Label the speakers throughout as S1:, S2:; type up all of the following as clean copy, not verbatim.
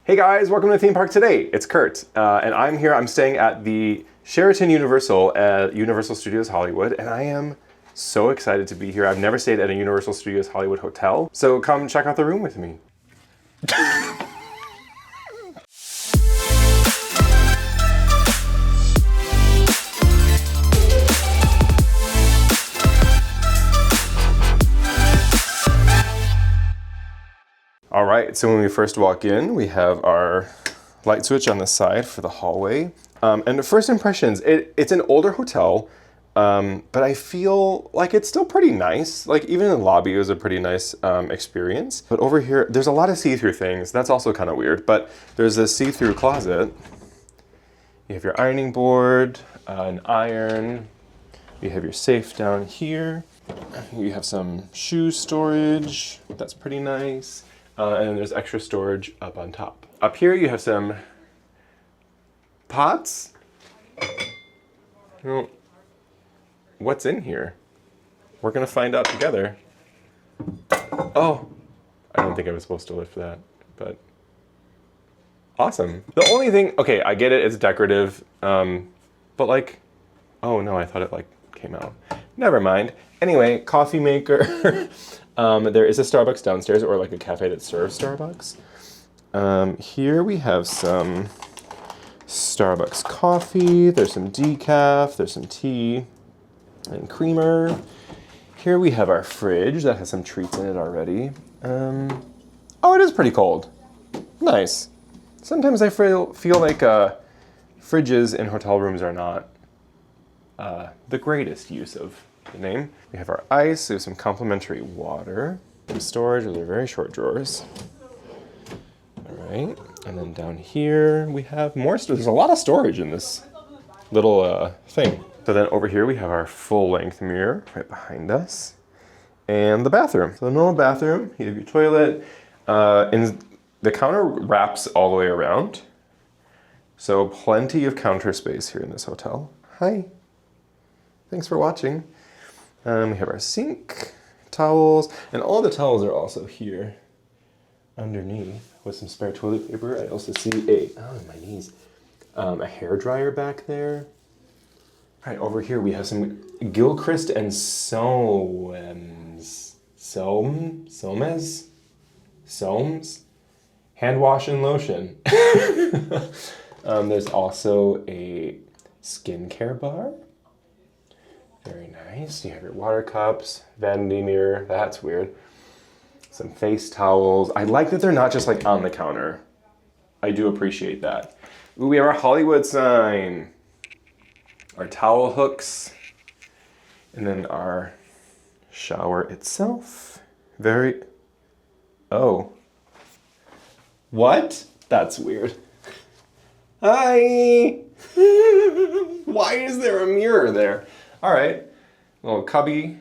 S1: Hey guys, welcome to the theme park today. It's Kurt, and I'm staying at the Sheraton Universal at Universal Studios Hollywood, and I am so excited to be here. I've never stayed at a Universal Studios Hollywood hotel, so come check out the room with me. All right, so when we first walk in, we have our light switch on the side for the hallway. And the first impressions, it's an older hotel, but I feel like it's still pretty nice. Like even in the lobby, it was a pretty nice experience. But over here, there's a lot of see-through things. That's also kind of weird, but there's this see-through closet. You have your ironing board, an iron. You have your safe down here. You have some shoe storage. That's pretty nice. And there's extra storage up on top. Up here you have some pots. What's in here? We're gonna find out together. Oh, I don't think I was supposed to lift that, but awesome. The only thing, okay, I get it, it's decorative, but like, oh no, I thought it like came out. Never mind. Anyway, coffee maker. There is a Starbucks downstairs, or like a cafe that serves Starbucks. Here we have some Starbucks coffee. There's some decaf, there's some tea and creamer. Here we have our fridge that has some treats in it already. Oh, it is pretty cold. Nice. Sometimes I feel like fridges in hotel rooms are not the greatest use of the name. We have our ice, we have some complimentary water. Some storage, those are very short drawers. All right, and then down here we have more storage. There's a lot of storage in this little thing. So then over here we have our full-length mirror right behind us. And the bathroom. So the normal bathroom, you have your toilet. And the counter wraps all the way around. So plenty of counter space here in this hotel. Hi, thanks for watching. We have our sink, towels, and all the towels are also here underneath with some spare toilet paper. I also see my knees, a hair dryer back there. All right, over here we have some Gilchrist and Soames hand wash and lotion. There's also a skincare bar. Very nice. You have your water cups, vanity mirror. That's weird. Some face towels. I like that they're not just like on the counter. I do appreciate that. Ooh, we have our Hollywood sign. Our towel hooks. And then our shower itself. Oh. What? That's weird. Hi! Why is there a mirror there? All right, little cubby.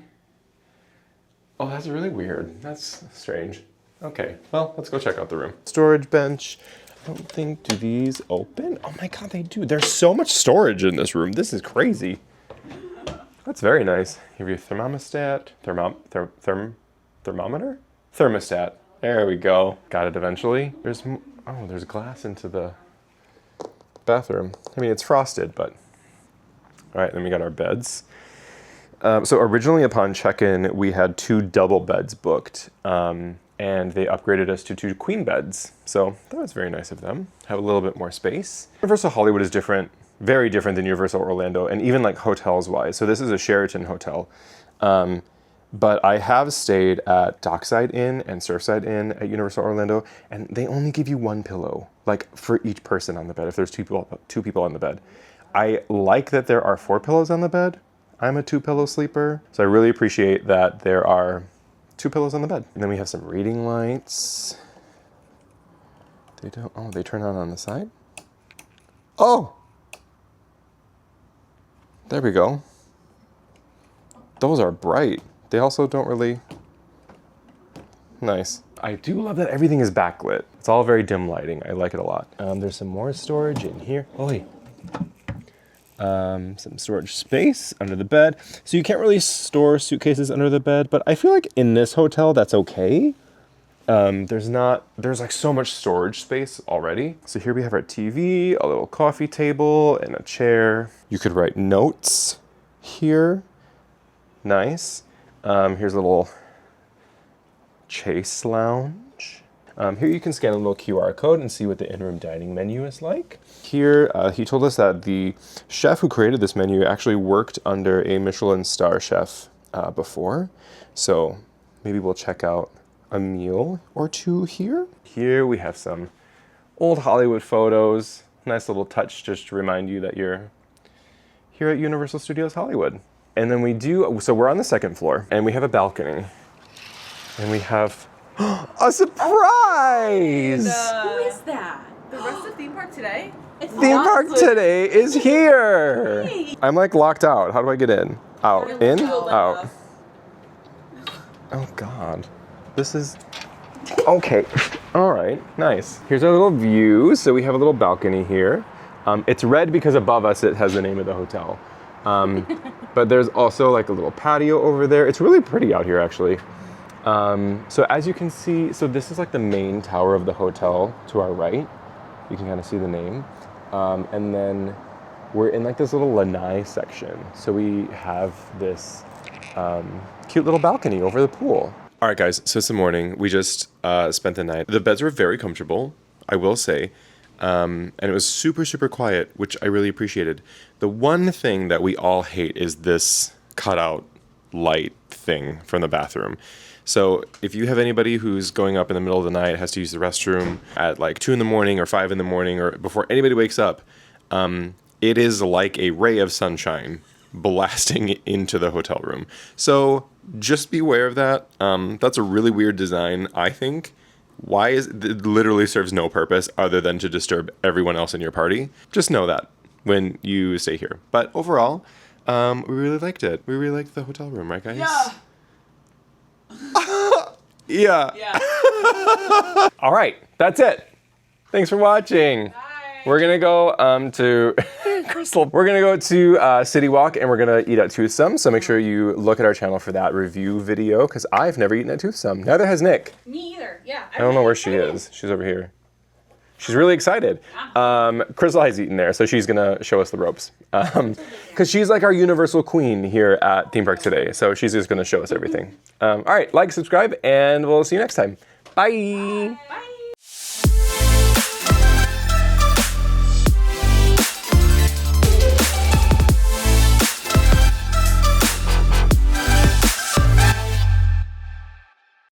S1: Oh, that's really weird. That's strange. Okay, well, let's go check out the room. Storage bench. I don't think, do these open? Oh my God, they do. There's so much storage in this room. This is crazy. That's very nice. You have your thermostat, thermometer? Thermostat. There we go. Got it eventually. There's glass into the bathroom. I mean, it's frosted, but. All right, then we got our beds. So originally upon check-in, we had 2 double beds booked, and they upgraded us to 2 queen beds. So that was very nice of them. Have a little bit more space. Universal Hollywood is different, very different than Universal Orlando, and even like hotels-wise. So this is a Sheraton hotel. But I have stayed at Dockside Inn and Surfside Inn at Universal Orlando, and they only give you 1 pillow, like for each person on the bed, if there's two people on the bed. I like that there are 4 pillows on the bed. I'm a 2-pillow sleeper, so I really appreciate that there are 2 pillows on the bed. And then we have some reading lights. They turn on the side? Oh! There we go. Those are bright. They also don't really... Nice. I do love that everything is backlit. It's all very dim lighting. I like it a lot. There's some more storage in here. Oh, wait. Some storage space under the bed. So you can't really store suitcases under the bed, but I feel like in this hotel that's okay. there's like so much storage space already. So here we have our TV, a little coffee table, and a chair. You could write notes here. Nice. Here's a little Chase lounge. Here you can scan a little QR code and see what the in-room dining menu is like. Here, he told us that the chef who created this menu actually worked under a Michelin star chef before. So maybe we'll check out a meal or two here. Here we have some old Hollywood photos. Nice little touch just to remind you that you're here at Universal Studios Hollywood. And then so we're on the second floor and we have a balcony. And we have a surprise!
S2: Who is that? The rest of Theme Park Today?
S1: Theme Park Today is here! Hey. I'm like locked out. How do I get in? Out. In? Out. Oh God. This is... Okay. All right. Nice. Here's our little view. So we have a little balcony here. It's red because above us it has the name of the hotel. But there's also like a little patio over there. It's really pretty out here actually. So as you can see, so this is like the main tower of the hotel to our right. You can kind of see the name. And then we're in like this little lanai section. So we have this cute little balcony over the pool. All right, guys, so it's the morning. We just spent the night. The beds were very comfortable, I will say. And it was super, super quiet, which I really appreciated. The one thing that we all hate is this cutout light thing from the bathroom. So if you have anybody who's going up in the middle of the night, has to use the restroom at like 2 in the morning or 5 in the morning or before anybody wakes up, it is like a ray of sunshine blasting into the hotel room. So just be aware of that. That's a really weird design, I think. It literally serves no purpose other than to disturb everyone else in your party. Just know that when you stay here. But overall, we really liked it. We really liked the hotel room, right, guys?
S2: Yeah.
S1: Yeah.
S2: Yeah.
S1: All right, that's it. Thanks for watching.
S2: Bye.
S1: We're gonna go to Crystal. We're gonna go to City Walk and we're gonna eat at Toothsome. So make sure you look at our channel for that review video because I've never eaten at Toothsome. Neither has Nick.
S2: Me either. Yeah.
S1: I don't know where she is. She's over here. She's really excited. Crystal has eaten there, so she's gonna show us the ropes. Because she's like our universal queen here at Theme Park Today. So she's just gonna show us everything. All right, like, subscribe, and we'll see you next time. Bye.
S2: Bye.